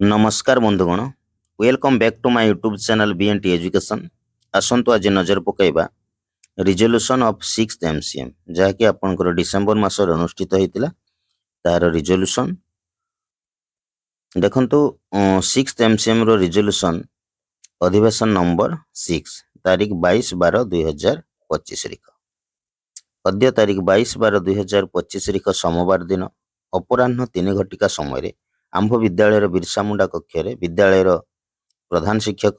नमस्कार बंधुगण welcome back to my YouTube channel BNT education. आसंतु आज नजर पकाइबा रिजोल्यूशन ऑफ 6th एमसीएम जहाँकि आपनकर डिसेंबर मासर अनुष्ठित होइतिला तार रिजोल्यूशन देखंतु 6th एमसीएम रो रिजोल्यूशन अधिवेशन नंबर 6 तारीख 22/12/2025 रिख अद्य तारीख 22/12/2025 रिख सोमवार दिन अपराह्न 3 घटिका समय आंभ विद्यालय बिरसा मुंडा कक्ष विद्यालय प्रधान शिक्षक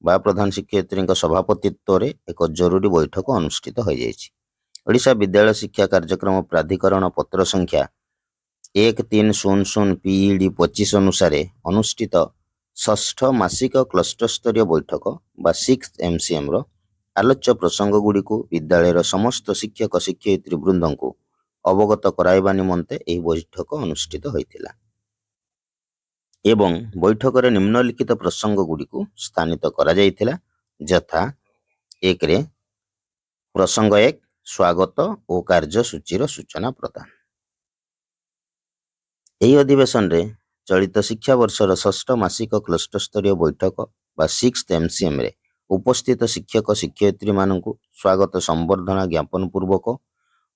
बा प्रधान शिक्षयित्री सभापतित्व एक जरूरी बैठक अनुष्ठित हो जाइछि। ओडिशा विद्यालय शिक्षा कार्यक्रम प्राधिकरण पत्र संख्या 1300 पीईडी 25 अनुसार अनुष्ठित षष्ठ मासिक क्लस्टर स्तरीय बैठक बा 6th एमसीएम रो आलोच्य प्रसंग गुड़ी विद्यालय समस्त शिक्षक शिक्षयित्री वृंद को अवगत कराइबा निमंते एही बैठक अनुष्ठित होइतिला एवं बैठक रे निम्नलिखित प्रसंग गुड़ी स्थानित करा जाइथिला यथा एक रे प्रसंग 1 स्वागत और कार्यसूची सूचना प्रदान। यही अधिवेशन रे चलित शिक्षा वर्षर षष्ठ मासिक क्लस्टर स्तरीय बैठक बा 6th एमसीएम रे उपस्थित शिक्षक शिक्षयित्री मानकु स्वागत संबर्धना ज्ञापन पूर्वक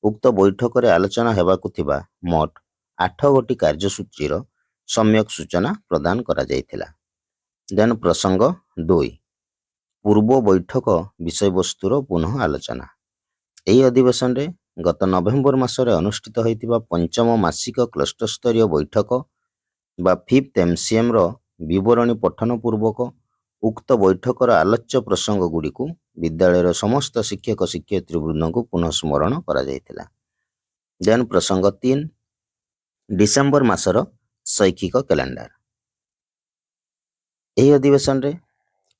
उक्त बैठक रे आलोचना हेबाकु थिबा मोट 8 गोटी कार्यसूची सम्यक सूचना प्रदान करा जाइथिला। देन प्रसंग 2 पूर्व बैठक विषय वस्तुर पुनः आलोचना। यही अधिवेशन रे गत नवेम्बर मासरे अनुष्ठित होइतिबा पंचम मासिक क्लस्टर स्तरीय बैठक बा 5th एमसीएम रो विवरणी पठन पूर्वक उक्त बैठकर आलोच्य प्रसंग गुड़ी विद्यालय समस्त शिक्षक शिक्षयित्री वृंद को पुनः स्मरण करा जाइथिला। देन प्रसंग 3 डिसेंबर मासर शैक्षिक कैलेंडर। यही अधिवेशन रे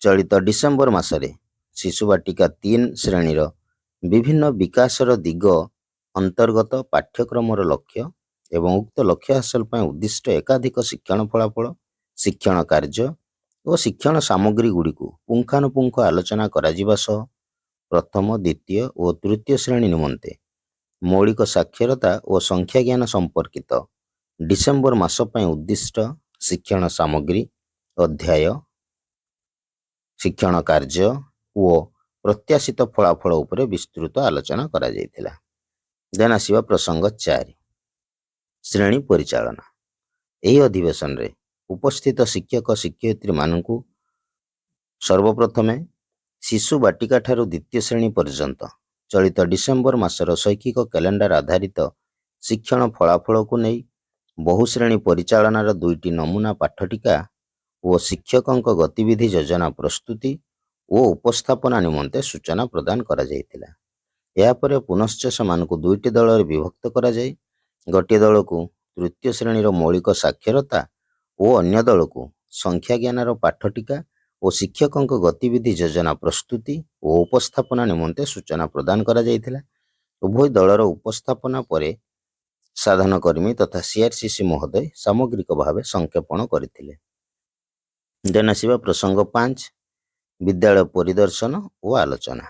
चलित डिसेंबर मासरे शिशु बाटिका 3 श्रेणी विभिन्न विकासर दिग अंतर्गत पाठ्यक्रम लक्ष्य एवं उक्त लक्ष्य हासिल पर उद्दिष्ट एकाधिक शिक्षण फलाफल शिक्षण कार्य और शिक्षण सामग्री गुड़ी पुंखानुपुंख आलोचना करा सह प्रथम द्वितीय और तृतीय श्रेणी निमंते मौलिक साक्षरता और संख्या ज्ञान संपर्कित डिसेंबर मास पर उद्दिष्ट शिक्षण सामग्री अध्याय शिक्षण कार्य और प्रत्याशित फलाफल उपरे विस्तृत आलोचना करा जाइथिला। देन आसीबा प्रसंग 4 श्रेणी परिचालना। यही अधिवेशन रे उपस्थित शिक्षक शिक्षयित्री मानकु सर्वप्रथमे शिशु बाटिका ठारू द्वितीय श्रेणी पर्यंत चलित डिसेंबर मासर शैक्षिक कैलेंडर आधारित शिक्षण फलाफल को नहीं बहुश्रेणी परिचालनार 2टी नमूना पाठटिका और शिक्षकों गतिविधि योजना प्रस्तुति और उपस्थापना निमंते सूचना प्रदान करा जाइथिला। यापर पुनश्च सेमानकु 2टी दल विभक्त करा जाय गोटे दल को तृतीय श्रेणी मौलिक साक्षरता और अन्य दल को संख्या ज्ञान पाठटिका और शिक्षकों गतिविधि योजना प्रस्तुति और उपस्थापना निमंते सूचना प्रदान करा जाइथिला। उभय दलर उपस्थापना परे साधन कर्मी तथा सीआरसीसी महोदय सामग्रिक भाव संक्षेपण करथिले। देन आसीबा प्रसंग 5 विद्यालय परिदर्शन और आलोचना।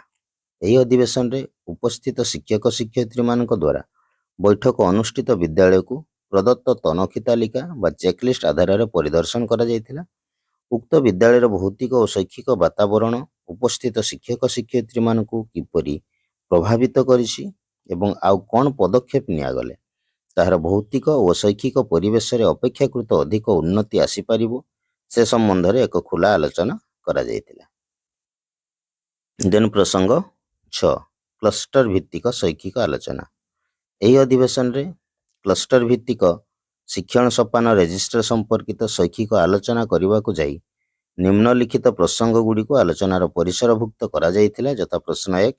यही अधिवेशन रे उपस्थित शिक्षक शिक्षयित्री मानक द्वारा बैठक अनुष्ठित विद्यालय को प्रदत्त तनखी तालिका बा चेकलिस्ट आधार रे परिदर्शन करा जाइथिला। उक्त विद्यालय भौतिक और शैक्षिक वातावरण उपस्थित शिक्षक शिक्षयित्री मानकु किपरि प्रभावित करिछि एवं आउ कोन पदक्षेप नियागले ताहार भौतिक और शैक्षिक परिवेश रे अपेक्षाकृत अधिक उन्नति आसी पारिबो से संबंध रे एक खुला आलोचना करा जाइथिला। देन प्रसंग 6 क्लस्टर भित्तिक शैक्षिक आलोचना। यही अधिवेशन रे क्लस्टर भित्तिक शिक्षण सोपान रेजिस्टर संपर्कित शैक्षिक आलोचना करने को जाई निम्नलिखित प्रसंग गुड़ी को आलोचनार परिसरभुक्त करा जाइथिला। यथा प्रश्न 1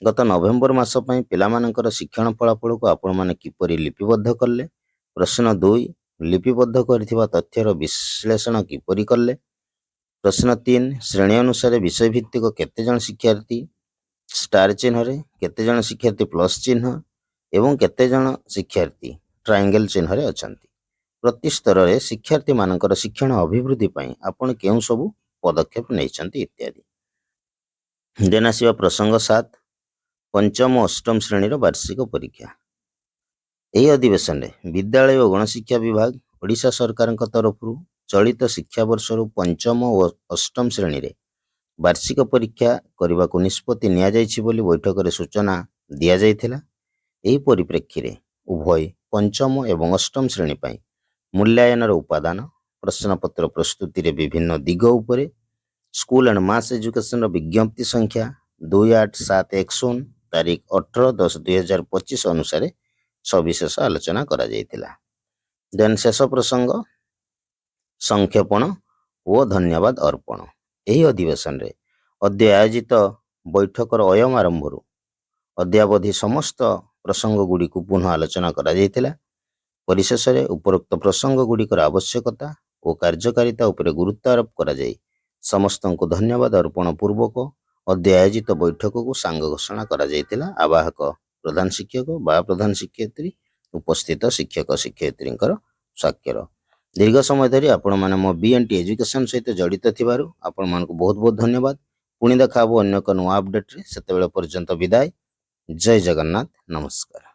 गत नवेम्बर मास पई पिलामानकर शिक्षण फलाफल को आपण माने किपरि लिपिबद्ध कले। प्रश्न 2 लिपिबद्ध करथिबा तथ्यर विश्लेषण किपरि कले। प्रश्न 3 श्रेणी अनुसार विषय भित्तिक केते जन शिक्षार्थी स्टार चिन्ह रे केते जन शिक्षार्थी प्लस चिन्ह एवं केते जन शिक्षार्थी ट्रायंगल चिन्ह रे अछंती। प्रति स्तर रे शिक्षार्थी मानकर शिक्षण अभिवृद्धि पई आपण केउ सब पदक्षेप नैछंती इत्यादि। देन आसीबा प्रसंग 7 पंचम अष्टम श्रेणी वार्षिक परीक्षा। यही अधिवेशन में विद्यालय और गणशिक्षा विभाग ओडिशा सरकार तरफ ଚଳିତ ଶିକ୍ଷାବର୍ଷରୁ ପଞ୍ଚମ ଓ ଅଷ୍ଟମ ଶ୍ରେଣୀରେ ବାର୍ଷିକ ପରୀକ୍ଷା କରିବାକୁ ନିଷ୍ପତ୍ତି ନିଆଯାଇଛି ବୋଲି ବୈଠକରେ ସୂଚନା ଦିଆଯାଇଥିଲା। ଏହି ପରିପ୍ରେକ୍ଷୀରେ ଉଭୟ ପଞ୍ଚମ ଏବଂ ଅଷ୍ଟମ ଶ୍ରେଣୀ ପାଇଁ ମୂଲ୍ୟାୟନର ଉପାଦାନ, ପ୍ରଶ୍ନପତ୍ର ପ୍ରସ୍ତୁତିରେ ବିଭିନ୍ନ ଦିଗ ଉପରେ ସ୍କୁଲ ଆଣ୍ଡ ମାସ୍ ଏଜୁକେସନର ବିଜ୍ଞପ୍ତି ସଂଖ୍ୟା 28/710 ତାରିଖ 18/10/2025 ଅନୁସାରେ ସବିଶେଷ ଆଲୋଚନା କରାଯାଇଥିଲା। ଦେନ୍ ଶେଷ ପ୍ରସଙ୍ଗ ସଂକ୍ଷେପଣ ଓ ଧନ୍ୟବାଦ ଅର୍ପଣ। ଏହି ଅଧିବେଶନରେ ଅଦ୍ୟ ଆୟୋଜିତ ବୈଠକର ଅୟମ ଆରମ୍ଭରୁ ଅଦ୍ୟାବଧି ସମସ୍ତ ପ୍ରସଙ୍ଗଗୁଡ଼ିକୁ ପୁନଃ ଆଲୋଚନା କରାଯାଇଥିଲା। ପରିଶେଷରେ ଉପରୋକ୍ତ ପ୍ରସଙ୍ଗଗୁଡ଼ିକର ଆବଶ୍ୟକତା ଓ କାର୍ଯ୍ୟକାରିତା ଉପରେ ଗୁରୁତ୍ୱ ଆରୋପ କରାଯାଇ ସମସ୍ତଙ୍କୁ ଧନ୍ୟବାଦ ଅର୍ପଣ ପୂର୍ବକ ଅଦ୍ୟ ଆୟୋଜିତ ବୈଠକକୁ ସାଙ୍ଗ ଘୋଷଣା କରାଯାଇଥିଲା। ଆବାହକ ପ୍ରଧାନ ଶିକ୍ଷକ ବା ପ୍ରଧାନ ଶିକ୍ଷୟିତ୍ରୀ, ଉପସ୍ଥିତ ଶିକ୍ଷକ ଶିକ୍ଷୟିତ୍ରୀଙ୍କର ସ୍ୱାକ୍ଷର। ଦୀର୍ଘ ସମୟ ଧରି ଆପଣମାନେ ମୋ BNT ଏଜୁକେସନ ସହିତ ଜଡ଼ିତ ଥିବାରୁ ଆପଣମାନଙ୍କୁ ବହୁତ ବହୁତ ଧନ୍ୟବାଦ। ପୁଣି ଦେଖା ହେବ ଅନ୍ୟ ଏକ ନୂଆ ଅପଡେଟରେ। ସେତେବେଳେ ପର୍ଯ୍ୟନ୍ତ ବିଦାୟ। ଜୟ ଜଗନ୍ନାଥ, ନମସ୍କାର।